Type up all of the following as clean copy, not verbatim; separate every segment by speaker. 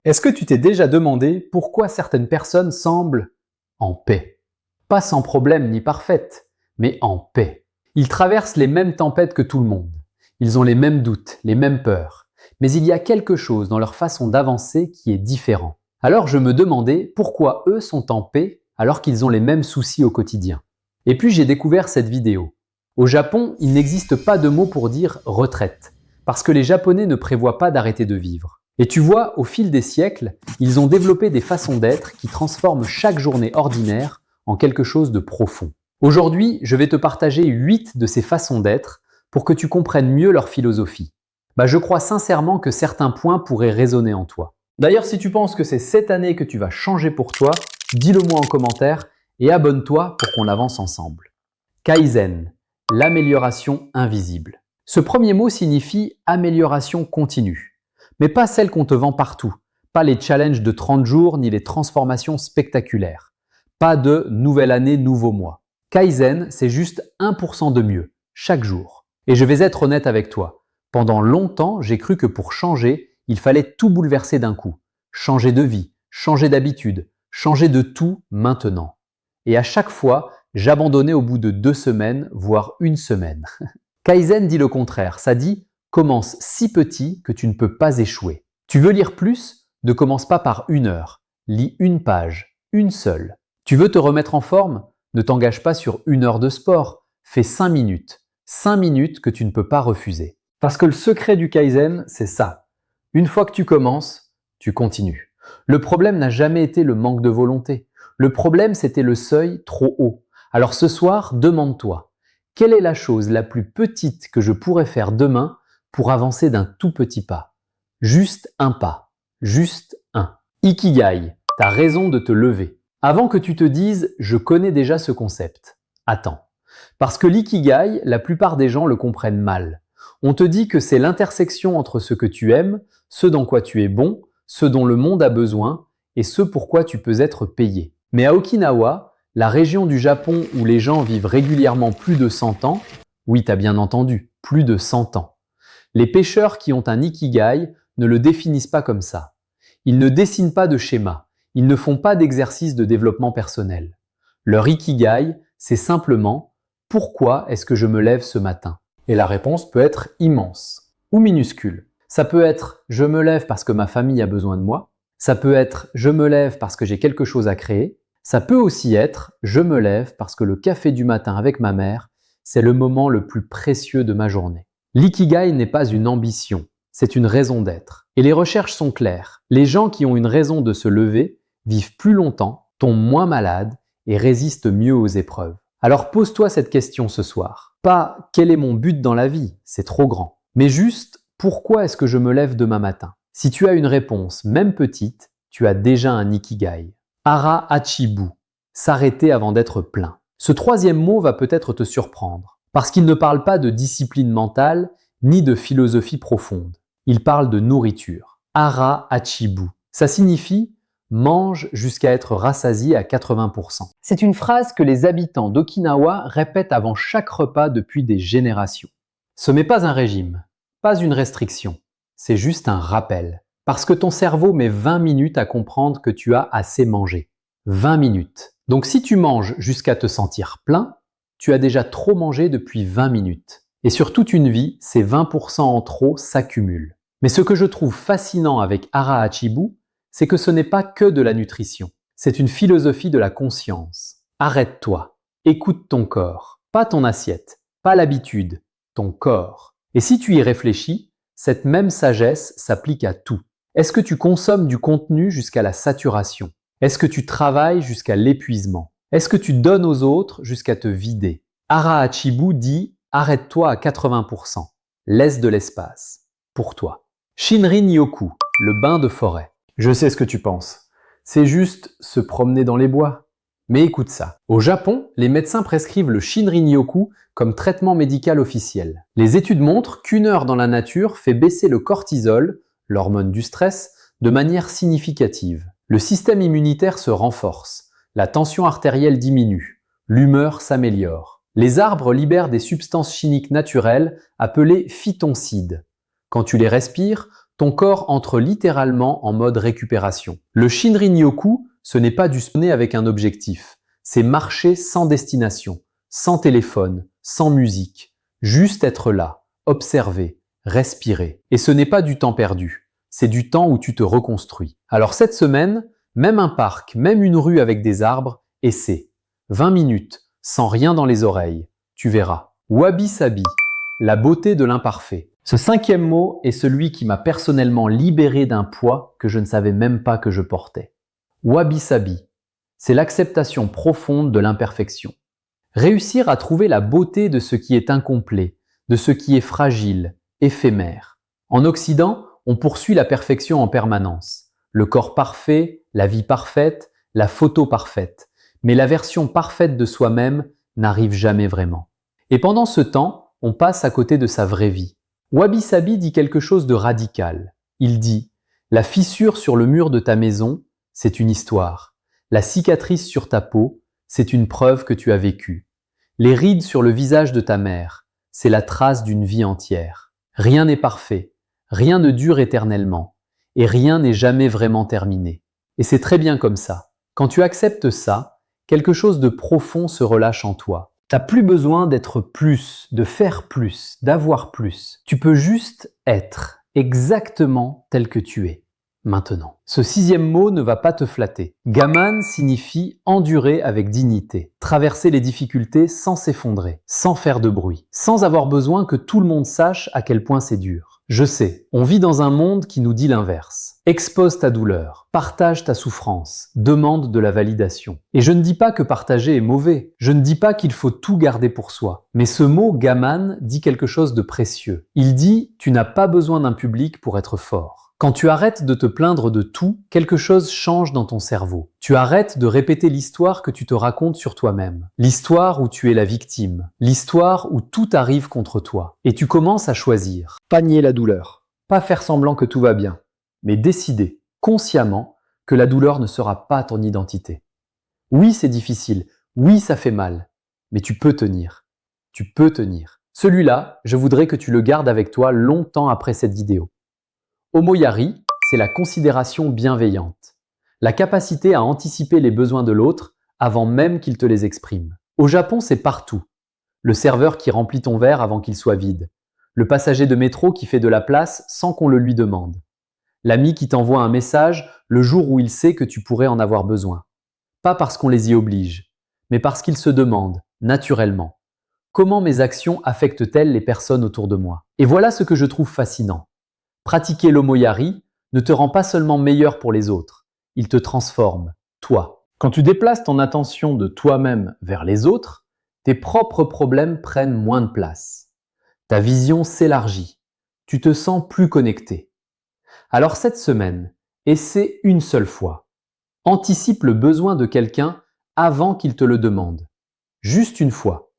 Speaker 1: Est-ce que tu t'es déjà demandé pourquoi certaines personnes semblent en paix? Pas sans problème ni parfaites, mais en paix. Ils traversent les mêmes tempêtes que tout le monde. Ils ont les mêmes doutes, les mêmes peurs. Mais il y a quelque chose dans leur façon d'avancer qui est différent. Alors je me demandais pourquoi eux sont en paix alors qu'ils ont les mêmes soucis au quotidien. Et puis j'ai découvert cette vidéo. Au Japon, il n'existe pas de mot pour dire retraite, parce que les Japonais ne prévoient pas d'arrêter de vivre. Et tu vois, au fil des siècles, ils ont développé des façons d'être qui transforment chaque journée ordinaire en quelque chose de profond. Aujourd'hui, je vais te partager 8 de ces façons d'être pour que tu comprennes mieux leur philosophie. Je crois sincèrement que certains points pourraient résonner en toi. D'ailleurs, si tu penses que c'est cette année que tu vas changer pour toi, dis-le moi en commentaire et abonne-toi pour qu'on avance ensemble. Kaizen, l'amélioration invisible. Ce premier mot signifie amélioration continue. Mais pas celle qu'on te vend partout, pas les challenges de 30 jours ni les transformations spectaculaires. Pas de nouvelle année, nouveau mois. Kaizen, c'est juste 1% de mieux, chaque jour. Et je vais être honnête avec toi. Pendant longtemps, j'ai cru que pour changer, il fallait tout bouleverser d'un coup. Changer de vie, changer d'habitude, changer de tout maintenant. Et à chaque fois, j'abandonnais au bout de 2 semaines, voire 1 semaine. Kaizen dit le contraire, ça dit « commence si petit que tu ne peux pas échouer ». Tu veux lire plus? Ne commence pas par 1 heure. Lis 1 page, une seule. Tu veux te remettre en forme? Ne t'engage pas sur 1 heure de sport. Fais 5 minutes. 5 minutes que tu ne peux pas refuser. Parce que le secret du Kaizen, c'est ça. Une fois que tu commences, tu continues. Le problème n'a jamais été le manque de volonté. Le problème, c'était le seuil trop haut. Alors ce soir, demande-toi, quelle est la chose la plus petite que je pourrais faire demain pour avancer d'un tout petit pas? Juste un pas. Juste un. Ikigai, ta raison de te lever. Avant que tu te dises « je connais déjà ce concept », attends. Parce que l'ikigai, la plupart des gens le comprennent mal. On te dit que c'est l'intersection entre ce que tu aimes, ce dans quoi tu es bon, ce dont le monde a besoin et ce pourquoi tu peux être payé. Mais à Okinawa, la région du Japon où les gens vivent régulièrement plus de 100 ans, oui, t'as bien entendu, plus de 100 ans. Les pêcheurs qui ont un ikigai ne le définissent pas comme ça. Ils ne dessinent pas de schéma, ils ne font pas d'exercice de développement personnel. Leur ikigai, c'est simplement « pourquoi est-ce que je me lève ce matin ?» Et la réponse peut être immense ou minuscule. Ça peut être « je me lève parce que ma famille a besoin de moi ». Ça peut être « je me lève parce que j'ai quelque chose à créer ». Ça peut aussi être « je me lève parce que le café du matin avec ma mère, c'est le moment le plus précieux de ma journée ». L'ikigai n'est pas une ambition, c'est une raison d'être. Et les recherches sont claires. Les gens qui ont une raison de se lever vivent plus longtemps, tombent moins malades et résistent mieux aux épreuves. Alors pose-toi cette question ce soir. Pas « quel est mon but dans la vie ?» c'est trop grand. Mais juste « pourquoi est-ce que je me lève demain matin ?» Si tu as une réponse, même petite, tu as déjà un ikigai. Hara Hachibu, s'arrêter avant d'être plein. Ce troisième mot va peut-être te surprendre, parce qu'il ne parle pas de discipline mentale ni de philosophie profonde. Il parle de nourriture. Hara Hachibu. Ça signifie « mange jusqu'à être rassasié à 80%. » C'est une phrase que les habitants d'Okinawa répètent avant chaque repas depuis des générations. Ce n'est pas un régime, pas une restriction, c'est juste un rappel. Parce que ton cerveau met 20 minutes à comprendre que tu as assez mangé. 20 minutes. Donc si tu manges jusqu'à te sentir plein, tu as déjà trop mangé depuis 20 minutes. Et sur toute une vie, ces 20% en trop s'accumulent. Mais ce que je trouve fascinant avec Hara Hachibu, c'est que ce n'est pas que de la nutrition. C'est une philosophie de la conscience. Arrête-toi. Écoute ton corps. Pas ton assiette. Pas l'habitude. Ton corps. Et si tu y réfléchis, cette même sagesse s'applique à tout. Est-ce que tu consommes du contenu jusqu'à la saturation? Est-ce que tu travailles jusqu'à l'épuisement? Est-ce que tu donnes aux autres jusqu'à te vider? Hara Hachibu dit « arrête-toi à 80%. Laisse de l'espace. Pour toi. » Shinrin-yoku, le bain de forêt. Je sais ce que tu penses. C'est juste se promener dans les bois. Mais écoute ça. Au Japon, les médecins prescrivent le Shinrin-yoku comme traitement médical officiel. Les études montrent qu'1 heure dans la nature fait baisser le cortisol, l'hormone du stress, de manière significative. Le système immunitaire se renforce, la tension artérielle diminue, l'humeur s'améliore. Les arbres libèrent des substances chimiques naturelles appelées phytoncides. Quand tu les respires, ton corps entre littéralement en mode récupération. Le Shinrin-yoku, ce n'est pas du sonner avec un objectif. C'est marcher sans destination, sans téléphone, sans musique. Juste être là, observer, respirer. Et ce n'est pas du temps perdu. C'est du temps où tu te reconstruis. Alors cette semaine, même un parc, même une rue avec des arbres, essaie. 20 minutes, sans rien dans les oreilles. Tu verras. Wabi-sabi, la beauté de l'imparfait. Ce 5e mot est celui qui m'a personnellement libéré d'un poids que je ne savais même pas que je portais. Wabi-sabi, c'est l'acceptation profonde de l'imperfection. Réussir à trouver la beauté de ce qui est incomplet, de ce qui est fragile, éphémère. En Occident, on poursuit la perfection en permanence. Le corps parfait, la vie parfaite, la photo parfaite. Mais la version parfaite de soi-même n'arrive jamais vraiment. Et pendant ce temps, on passe à côté de sa vraie vie. Wabi-sabi dit quelque chose de radical. Il dit « La fissure sur le mur de ta maison, c'est une histoire. La cicatrice sur ta peau, c'est une preuve que tu as vécu. Les rides sur le visage de ta mère, c'est la trace d'une vie entière. Rien n'est parfait, rien ne dure éternellement, et rien n'est jamais vraiment terminé. Et c'est très bien comme ça. Quand tu acceptes ça, quelque chose de profond se relâche en toi. T'as plus besoin d'être plus, de faire plus, d'avoir plus. Tu peux juste être exactement tel que tu es, maintenant. Ce 6e mot ne va pas te flatter. Gaman signifie endurer avec dignité, traverser les difficultés sans s'effondrer, sans faire de bruit, sans avoir besoin que tout le monde sache à quel point c'est dur. Je sais, on vit dans un monde qui nous dit l'inverse. Expose ta douleur, partage ta souffrance, demande de la validation. Et je ne dis pas que partager est mauvais, je ne dis pas qu'il faut tout garder pour soi. Mais ce mot gaman dit quelque chose de précieux. Il dit « tu n'as pas besoin d'un public pour être fort ». Quand tu arrêtes de te plaindre de tout, quelque chose change dans ton cerveau. Tu arrêtes de répéter l'histoire que tu te racontes sur toi-même. L'histoire où tu es la victime. L'histoire où tout arrive contre toi. Et tu commences à choisir. Pas nier la douleur. Pas faire semblant que tout va bien. Mais décider, consciemment, que la douleur ne sera pas ton identité. Oui, c'est difficile. Oui, ça fait mal. Mais tu peux tenir. Tu peux tenir. Celui-là, je voudrais que tu le gardes avec toi longtemps après cette vidéo. Omoyari, c'est la considération bienveillante, la capacité à anticiper les besoins de l'autre avant même qu'il te les exprime. Au Japon, c'est partout. Le serveur qui remplit ton verre avant qu'il soit vide, le passager de métro qui fait de la place sans qu'on le lui demande, l'ami qui t'envoie un message le jour où il sait que tu pourrais en avoir besoin. Pas parce qu'on les y oblige, mais parce qu'ils se demandent, naturellement, comment mes actions affectent-elles les personnes autour de moi? Et voilà ce que je trouve fascinant. Pratiquer l'omoyari ne te rend pas seulement meilleur pour les autres, il te transforme, toi. Quand tu déplaces ton attention de toi-même vers les autres, tes propres problèmes prennent moins de place. Ta vision s'élargit, tu te sens plus connecté. Alors cette semaine, essaie une seule fois. Anticipe le besoin de quelqu'un avant qu'il te le demande. Juste une fois.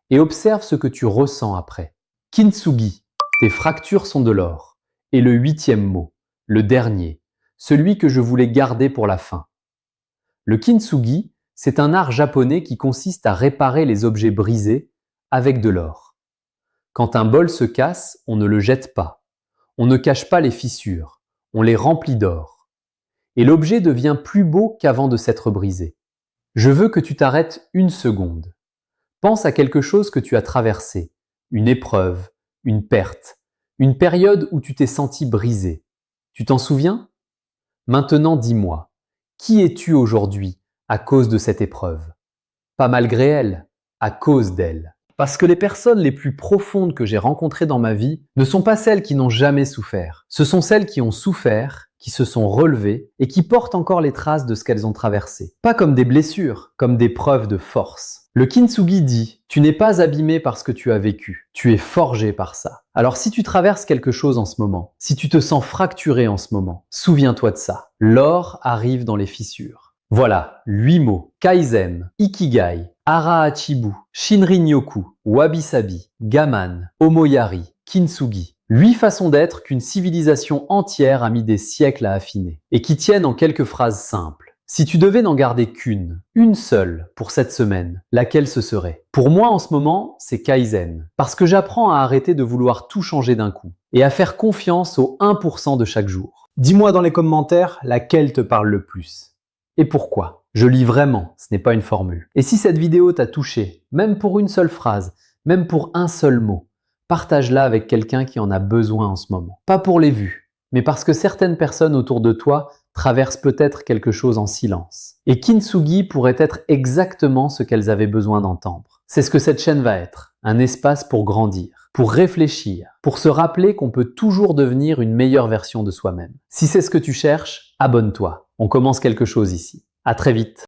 Speaker 1: Et observe ce que tu ressens après. Kintsugi, tes fractures sont de l'or. Et le 8e mot, le dernier, celui que je voulais garder pour la fin. Le kintsugi, c'est un art japonais qui consiste à réparer les objets brisés avec de l'or. Quand un bol se casse, on ne le jette pas. On ne cache pas les fissures, on les remplit d'or. Et l'objet devient plus beau qu'avant de s'être brisé. Je veux que tu t'arrêtes une seconde. Pense à quelque chose que tu as traversé, une épreuve, une perte. Une période où tu t'es senti brisé. Tu t'en souviens? Maintenant dis-moi, qui es-tu aujourd'hui à cause de cette épreuve? Pas malgré elle, à cause d'elle. Parce que les personnes les plus profondes que j'ai rencontrées dans ma vie ne sont pas celles qui n'ont jamais souffert. Ce sont celles qui ont souffert, qui se sont relevées et qui portent encore les traces de ce qu'elles ont traversé. Pas comme des blessures, comme des preuves de force. Le kintsugi dit « Tu n'es pas abîmé par ce que tu as vécu, tu es forgé par ça ». Alors si tu traverses quelque chose en ce moment, si tu te sens fracturé en ce moment, souviens-toi de ça. L'or arrive dans les fissures. Voilà, 8 mots. Kaizen, Ikigai, Arahachibu, Shinrin-yoku, Wabi-sabi, Gaman, Omoyari, Kintsugi. 8 façons d'être qu'une civilisation entière a mis des siècles à affiner et qui tiennent en quelques phrases simples. Si tu devais n'en garder qu'une, une seule pour cette semaine, laquelle ce serait? Pour moi en ce moment, c'est Kaizen. Parce que j'apprends à arrêter de vouloir tout changer d'un coup et à faire confiance au 1% de chaque jour. Dis-moi dans les commentaires laquelle te parle le plus. Et pourquoi? Je lis vraiment, ce n'est pas une formule. Et si cette vidéo t'a touché, même pour une seule phrase, même pour un seul mot, partage-la avec quelqu'un qui en a besoin en ce moment. Pas pour les vues, mais parce que certaines personnes autour de toi traversent peut-être quelque chose en silence. Et Kintsugi pourrait être exactement ce qu'elles avaient besoin d'entendre. C'est ce que cette chaîne va être, un espace pour grandir, pour réfléchir, pour se rappeler qu'on peut toujours devenir une meilleure version de soi-même. Si c'est ce que tu cherches, abonne-toi. On commence quelque chose ici. À très vite.